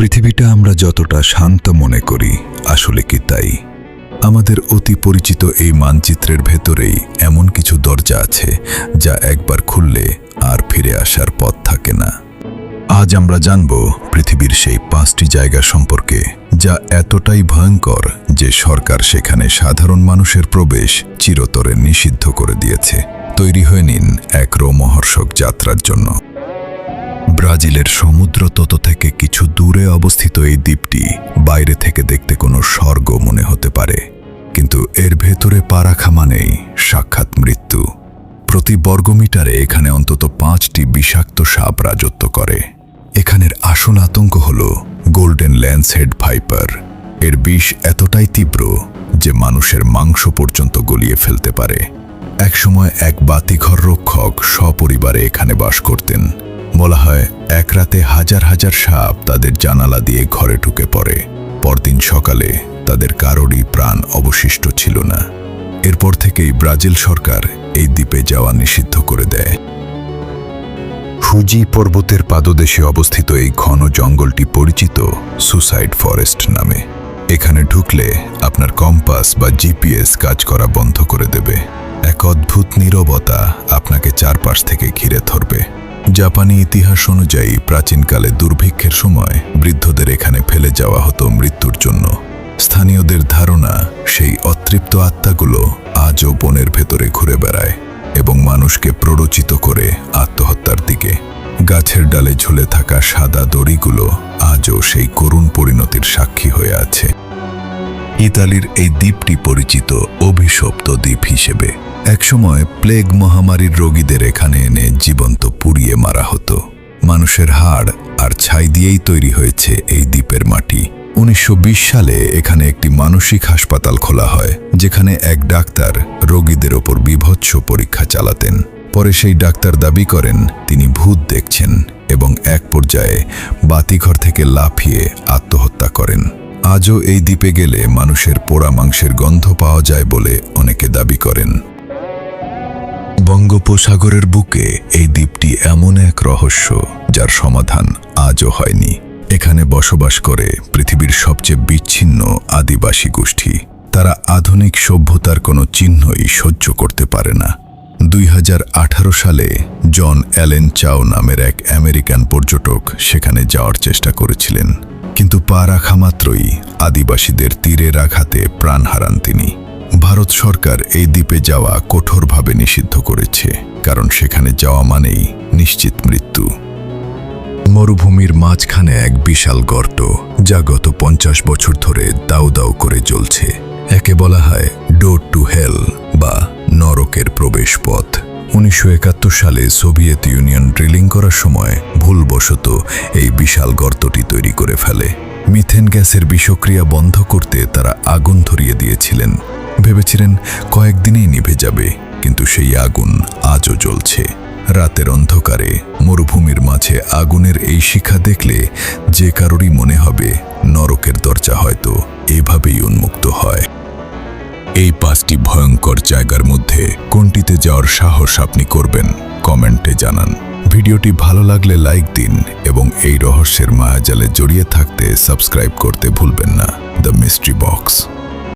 পৃথিবীটা আমরা যতটা শান্ত মনে করি আসলে কি তাই? আমাদের অতি পরিচিত এই মানচিত্রের ভেতরেই এমন কিছু দরজা আছে যা একবার খুললে আর ফিরে আসার পথ থাকে না। আজ আমরা জানব পৃথিবীর সেই 5টি জায়গা সম্পর্কে যা এতটাই ভয়ঙ্কর যে সরকার সেখানে সাধারণ মানুষের প্রবেশ চিরতরে নিষিদ্ধ করে দিয়েছে। তৈরি হয়ে নিন এক রোমহর্ষক যাত্রার জন্য। ব্রাজিলের সমুদ্র তট থেকে কিছু দূরে অবস্থিত এই দ্বীপটি বাইরে থেকে দেখতে কোনো স্বর্গ মনে হতে পারে, কিন্তু এর ভেতরে পা রাখা মানেই সাক্ষাৎ মৃত্যু। প্রতি বর্গমিটারে এখানে অন্তত 5টি বিষাক্ত সাপ রাজত্ব করে। এখানের আসল আতঙ্ক হল গোল্ডেন ল্যান্সহেড ভাইপার। এর বিষ এতটাই তীব্র যে মানুষের মাংস পর্যন্ত গলিয়ে ফেলতে পারে। একসময় এক বাতিঘর রক্ষক সপরিবারে এখানে বাস করতেন। বলা হয় এক রাতে হাজার হাজার সাপ তাদের জানালা দিয়ে ঘরে ঢুকে পড়ে। পরদিন সকালে তাদের কারোরই প্রাণ অবশিষ্ট ছিল না। এরপর থেকেই ব্রাজিল সরকার এই দ্বীপে যাওয়া নিষিদ্ধ করে দেয়। ফুজি পর্বতের পাদদেশে অবস্থিত এই ঘন জঙ্গলটি পরিচিত সুসাইড ফরেস্ট নামে। এখানে ঢুকলে আপনার কম্পাস বা জিপিএস কাজ করা বন্ধ করে দেবে। এক অদ্ভুত নীরবতা আপনাকে চারপাশ থেকে ঘিরে ধরবে। জাপানি ইতিহাস অনুযায়ী প্রাচীনকালে দুর্ভিক্ষের সময় বৃদ্ধদের এখানে ফেলে যাওয়া হতো মৃত্যুর জন্য। স্থানীয়দের ধারণা সেই অতৃপ্ত আত্মাগুলো আজও বনের ভেতরে ঘুরে বেড়ায় এবং মানুষকে প্ররোচিত করে আত্মহত্যার দিকে। গাছের ডালে ঝুলে থাকা সাদা দড়িগুলো আজও সেই করুণ পরিণতির সাক্ষী হয়ে আছে। ইতালির এই দ্বীপটি পরিচিত অভিশপ্ত দ্বীপ হিসেবে। একসময় প্লেগ মহামারীর রোগীদের এখানে এনে জীবন্ত পুড়িয়ে মারা হতো। মানুষের হাড় আর ছাই দিয়েই তৈরি হয়েছে এই দ্বীপের মাটি। 1920 সালে এখানে একটি মানসিক হাসপাতাল খোলা হয়, যেখানে এক ডাক্তার রোগীদের ওপর বীভৎস পরীক্ষা চালাতেন। পরে সেই ডাক্তার দাবি করেন তিনি ভূত দেখছেন এবং এক পর্যায়ে বাতিঘর থেকে লাফিয়ে আত্মহত্যা করেন। আজও এই দ্বীপে গেলে মানুষের পোড়া মাংসের গন্ধ পাওয়া যায় বলে অনেকে দাবি করেন। বঙ্গোপসাগরের বুকে এই দ্বীপটি এমন এক রহস্য যার সমাধান আজও হয়নি। এখানে বসবাস করে পৃথিবীর সবচেয়ে বিচ্ছিন্ন আদিবাসী গোষ্ঠী। তারা আধুনিক সভ্যতার কোনো চিহ্নই সহ্য করতে পারে না। 2018 সালে জন অ্যালেন চাও নামের এক আমেরিকান পর্যটক সেখানে যাওয়ার চেষ্টা করেছিলেন, কিন্তু পা রাখা মাত্রই আদিবাসীদের তীরের আঘাতে প্রাণ হারান তিনি। ভারত সরকার এই দ্বীপে যাওয়া কঠোরভাবে নিষিদ্ধ করেছে, কারণ সেখানে যাওয়া মানেই নিশ্চিত মৃত্যু। মরুভূমির মাঝখানে এক বিশাল গর্ত, যা গত 50 বছর ধরে দাউ দাউ করে জ্বলছে। একে বলা হয় ডোর টু হেল বা নরকের প্রবেশ পথ। 1971 সালে সোভিয়েত ইউনিয়ন ড্রিলিং করার সময় ভুলবশত এই বিশাল গর্তটি তৈরি করে ফেলে। মিথেন গ্যাসের বিষক্রিয়া বন্ধ করতে তারা আগুন ধরিয়ে দিয়েছিলেন। ভেবেছিলেন কয়েকদিনেই নিভে যাবে, কিন্তু সেই আগুন আজও জ্বলছে। রাতের অন্ধকারে মরুভূমির মাঝে আগুনের এই শিখা দেখলে যে কারোরই মনে হবে নরকের দরজা হয়তো এভাবেই উন্মুক্ত হয়। এই 5টি ভয়ঙ্কর জায়গার মধ্যে কোনটিতে যাওয়ার সাহস আপনি করবেন? কমেন্টে জানান। ভিডিওটি ভালো লাগলে লাইক দিন এবং এই রহস্যের মায়াজালে জড়িয়ে থাকতে সাবস্ক্রাইব করতে ভুলবেন না। The mystery box.